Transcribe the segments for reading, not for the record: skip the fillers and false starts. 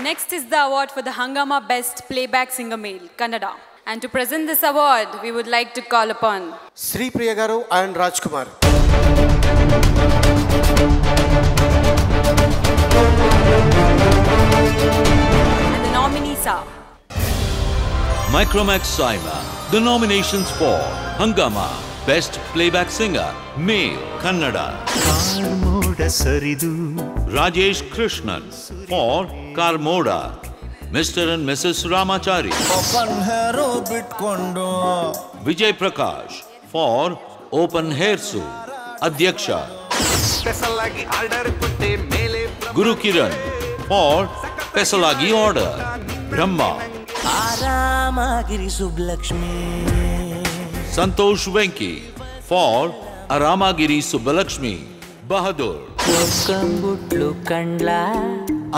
Next is the award for the Hangama Best Playback Singer Male, Kannada. And to present this award, we would like to call upon Sri Priya Garu and Rajkumar. And the nominees are Micromax Saima. The nominations for Hangama Best Playback Singer Male, Kannada. Rajesh Krishnan for Karmoda. Mr. and Mrs. Ramachari. Vijay Prakash for Open Hairsu. Adhyaksha. Guru Kiran for Pesalagi Order. Brahma. Santosh Venki for Aramagiri Subbalakshmi. Bahadur.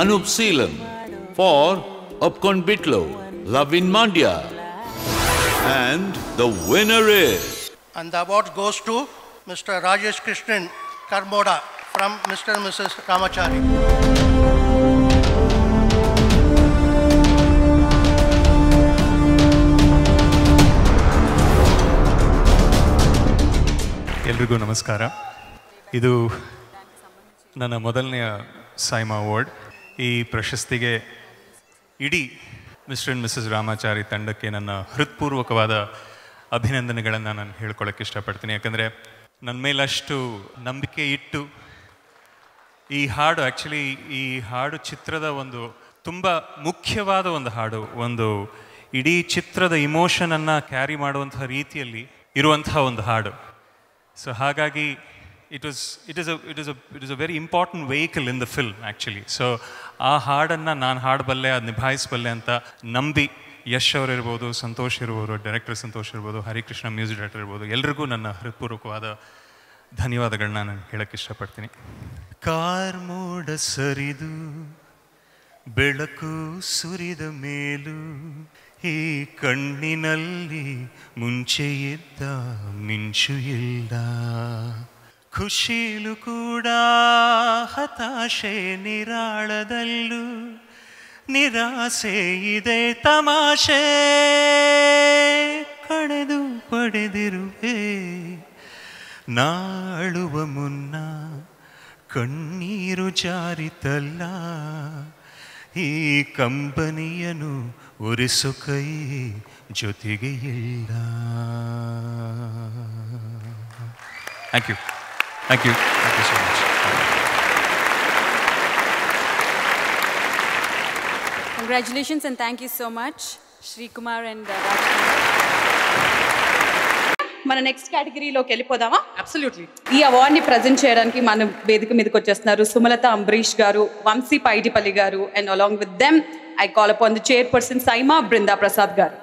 Anup Seelam for Upkon Bitlo, Lavin Mandya. And the winner is... And the award goes to Mr. Rajesh Krishnan Karmoda from Mr. and Mrs. Ramachari. ಎಲ್ರಿಗೂ ನಮಸ್ಕಾರ. ಇದು ನನ್ನ ಮೊದಲನೆಯ SIIMA award. ಈ ಪ್ರಶಸ್ತಿಗೆ ಇಡೀ mister and Mrs Ramachari ತಂಡಕ್ಕೆ ನನ್ನ ಹೃತ್ಪೂರ್ವಕವಾದ ಅಭಿನಂದನೆಗಳನ್ನು ನಾನು ಹೇಳ್ಕೊಳ್ಳೋಕ್ಕೆ ಇಷ್ಟಪಡ್ತೀನಿ. ಯಾಕಂದರೆ ನನ್ನ ಮೇಲಷ್ಟು ನಂಬಿಕೆ ಇಟ್ಟು ಈ ಹಾಡು ಆ್ಯಕ್ಚುಲಿ ಈ ಹಾಡು ಚಿತ್ರದ ಒಂದು ತುಂಬ ಮುಖ್ಯವಾದ ಒಂದು ಹಾಡು, ಒಂದು ಇಡೀ ಚಿತ್ರದ ಇಮೋಷನನ್ನು ಕ್ಯಾರಿ ಮಾಡುವಂತಹ ರೀತಿಯಲ್ಲಿ ಇರುವಂತಹ ಒಂದು ಹಾಡು. ಸೊ ಹಾಗಾಗಿ it is a very important vehicle in the film actually. So ಆ ಹಾಡನ್ನು ನಾನು ಹಾಡಬಲ್ಲೆ, ಅದು ನಿಭಾಯಿಸಬಲ್ಲೆ ಅಂತ ನಂಬಿ ಯಶ್ ಅವರಿರ್ಬೋದು, ಸಂತೋಷ್ ಇರ್ಬೋದು, ಡೈರೆಕ್ಟರ್ ಸಂತೋಷ್ ಇರ್ಬೋದು, ಹರಿಕೃಷ್ಣ ಮ್ಯೂಸಿಕ್ ಡೈರೆಕ್ಟರ್ ಇರ್ಬೋದು, ಎಲ್ರಿಗೂ ನನ್ನ ಹೃತ್ಪೂರ್ವಕವಾದ ಧನ್ಯವಾದಗಳನ್ನ ನಾನು ಹೇಳಕ್ಕೆ ಇಷ್ಟಪಡ್ತೀನಿ. ಕಾರ್ಮೋಡ ಸರಿದು ಬೆಳಕು ಸುರಿದ ಮೇಲೂ ಈ ಕಣ್ಣಿನಲ್ಲಿ ಮುಂಚೆ ಇದ್ದ ಮಿಂಚು ಇಲ್ಲ, ಖುಷಿಲು ಕೂಡ ಹತಾಶೆ ನಿರಾಳದಲ್ಲೂ ನಿರಾಸೆ ಇದೆ ತಮಾಷೆ, ಕಳೆದು ಪಡೆದಿರುವೆ ನಾಳುವ ಮುನ್ನ ಕಣ್ಣೀರು ಜಾರಿತಲ್ಲ, ಈ ಕಂಬನಿಯನು ಒರೆಸು ಕೈ ಜೊತೆಗೆ ಇಲ್ಲ. Thank you so much. Congratulations and thank you so much, Shri Kumar and Rajkumar. మన నెక్స్ట్ కేటగిరీలోకి వెళ్ళిపోదామా? అబ్సల్యూట్లీ. ఈ అవార్డ్ని ప్రజెంట్ చేయడానికి మన వేదిక మీదకి వచ్చేస్తున్నారు సుమలత అంబరీష్ గారు, Vamshi Paidipally garu, and along with them I call upon the chairperson SIIMA Brinda Prasad garu.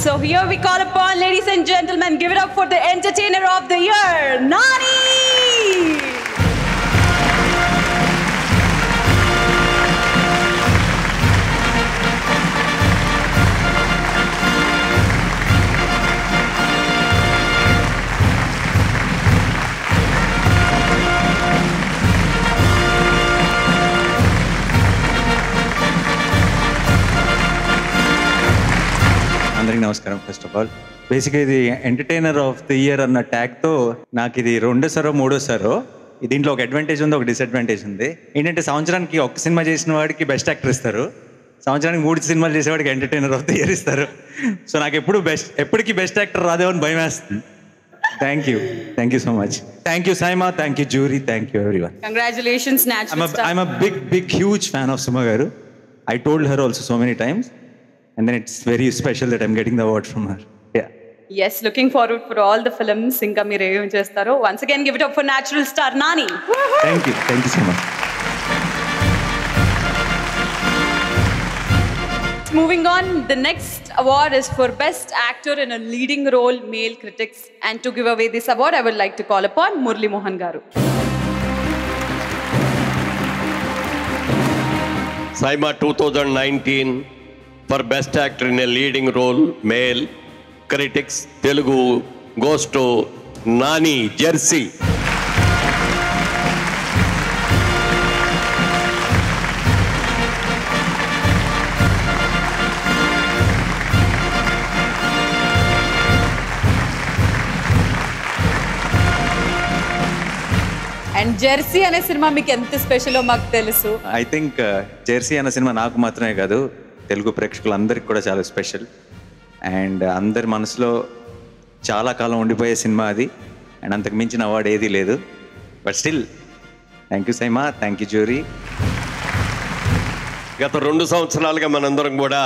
So here we call upon, ladies and gentlemen, give it up for the entertainer of the year, Nani! అందరికీ నమస్కారం. ఫస్ట్ ఆఫ్ ఆల్ బేసిక్గా ఇది ఎంటర్టైనర్ ఆఫ్ ది ఇయర్ అన్న ట్యాగ్తో నాకు ఇది రెండోసారో మూడోసారో. దీంట్లో ఒక advantage ఉంది, ఒక డిసడ్వాంటేజ్ ఉంది. ఏంటంటే సంవత్సరానికి ఒక సినిమా చేసిన వాడికి బెస్ట్ యాక్టర్ ఇస్తారు, సంవత్సరానికి 3 సినిమాలు చేసేవాడికి ఎంటర్టైనర్ ఆఫ్ ది ఇయర్ ఇస్తారు. సో నాకు ఎప్పటికీ బెస్ట్ యాక్టర్ రాదేమో అని భయం వేస్తుంది. Thank you so much. Thank you SIIMA, thank you jury, thank you everyone. Congratulations, natural star. I'm a big huge fan of Suma garu. I told her also so many times. And then it's very special that I'm getting the award from her. Yeah. Yes, looking forward for all the films ఇంకా మీరు ఏం చేస్తారో. Once again give it up for natural star Nani. Thank you so much. Moving on, the next award is for best actor in a leading role, male critics, and to give away this award I would like to call upon Murli Mohan garu. Saima 2019 for best actor in a leading role, male critics, Telugu goes to Nani, Jersey. And Jersey అనే cinema మీకు ఎంత స్పెషలో మాకు తెలుసు. I think Jersey అన్న cinema నాకు మాత్రమే కాదు, తెలుగు ప్రేక్షకులందరికీ కూడా చాలా స్పెషల్. అండ్ అందరి మనసులో చాలా కాలం ఉండిపోయే సినిమా అది. అండ్ అంతకు మించిన అవార్డు ఏదీ లేదు. But still thank you SIIMA, thank you jury. గత 2 సంవత్సరాలుగా మనందరం కూడా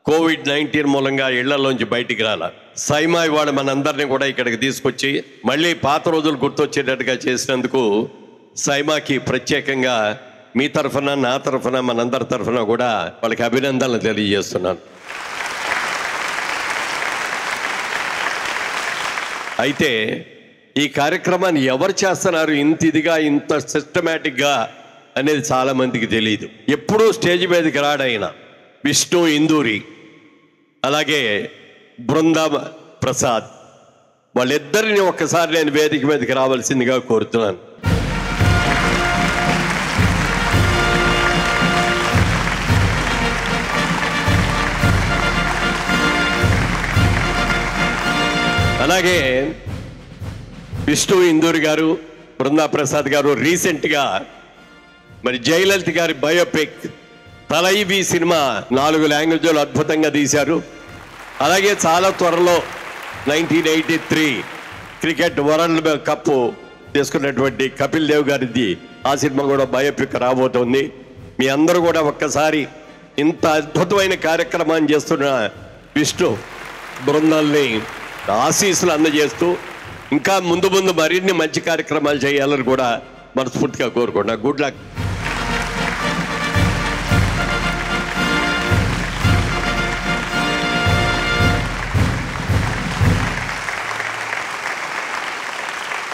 COVID-19 మూలంగా ఇళ్లలోంచి బయటికి రాల. సైమా ఇవాళ మనందరినీ కూడా ఇక్కడికి తీసుకొచ్చి మళ్ళీ పాత రోజులు గుర్తొచ్చేటట్టుగా చేసినందుకు సైమాకి ప్రత్యేకంగా మీ తరఫున, నా తరఫున, మనందరి తరఫున కూడా వాళ్ళకి అభినందనలు తెలియజేస్తున్నాను. అయితే ఈ కార్యక్రమాన్ని ఎవరు చేస్తున్నారు ఇంత ఇదిగా, ఇంత సిస్టమేటిక్గా అనేది చాలామందికి తెలియదు. ఎప్పుడూ స్టేజ్ మీదకి రాడైన విష్ణు ఇందూరి, అలాగే బృందా ప్రసాద్, వాళ్ళిద్దరిని ఒక్కసారి నేను వేదిక మీదకి రావాల్సిందిగా కోరుతున్నాను. అలాగే విష్ణు ఇందూరి గారు, బృందా ప్రసాద్ గారు రీసెంట్గా మరి జయలలిత గారి బయోపిక్ తలైవి సినిమా 4 లాంగ్వేజ్లో అద్భుతంగా తీశారు. అలాగే చాలా త్వరలో 1983 క్రికెట్ వరల్డ్ కప్ తీసుకున్నటువంటి కపిల్ దేవ్ గారిది ఆ సినిమా కూడా బయోపిక్ రాబోతోంది. మీ అందరూ కూడా ఒక్కసారి ఇంత అద్భుతమైన కార్యక్రమాన్ని చేస్తున్న విష్ణు బృందాల్ని ఆశీస్సులు అందజేస్తూ ఇంకా ముందు ముందు మరిన్ని మంచి కార్యక్రమాలు చేయాలని కూడా మనస్ఫూర్తిగా కోరుకుంటున్నా. Good luck.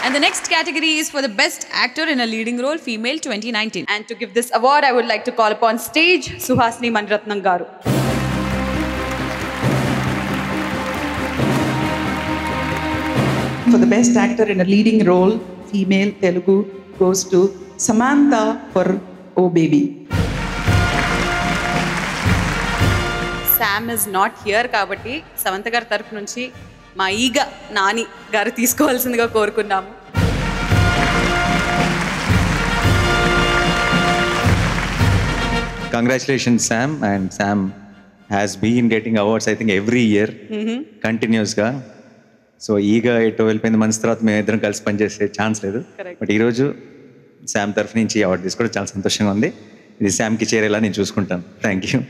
And the next category is for the best actor in a leading role, female 2019. And to give this award, I would like to call upon stage Suhasini Maniratnam garu. For the best actor in a leading role, female Telugu, goes to Samantha for Oh Baby. Sam is not here కాబట్టి సమంత గారి తరపు నుంచి మా ఈగ నాని గారు తీసుకోవాల్సిందిగా కోరుకున్నాము. Congratulations, Sam. And Sam has been getting awards, I think, every year, continuously. So ఈగా ఎటు వెళ్ళిపోయింది, మంచి తర్వాత మేము ఇద్దరం కలిసి పనిచేసే ఛాన్స్ లేదు. బట్ ఈరోజు శామ్ తరఫు నుంచి అవార్డు తీసుకోవడం చాలా సంతోషంగా ఉంది. ఇది శామ్కి చేరేలా నేను చూసుకుంటాను. Thank you.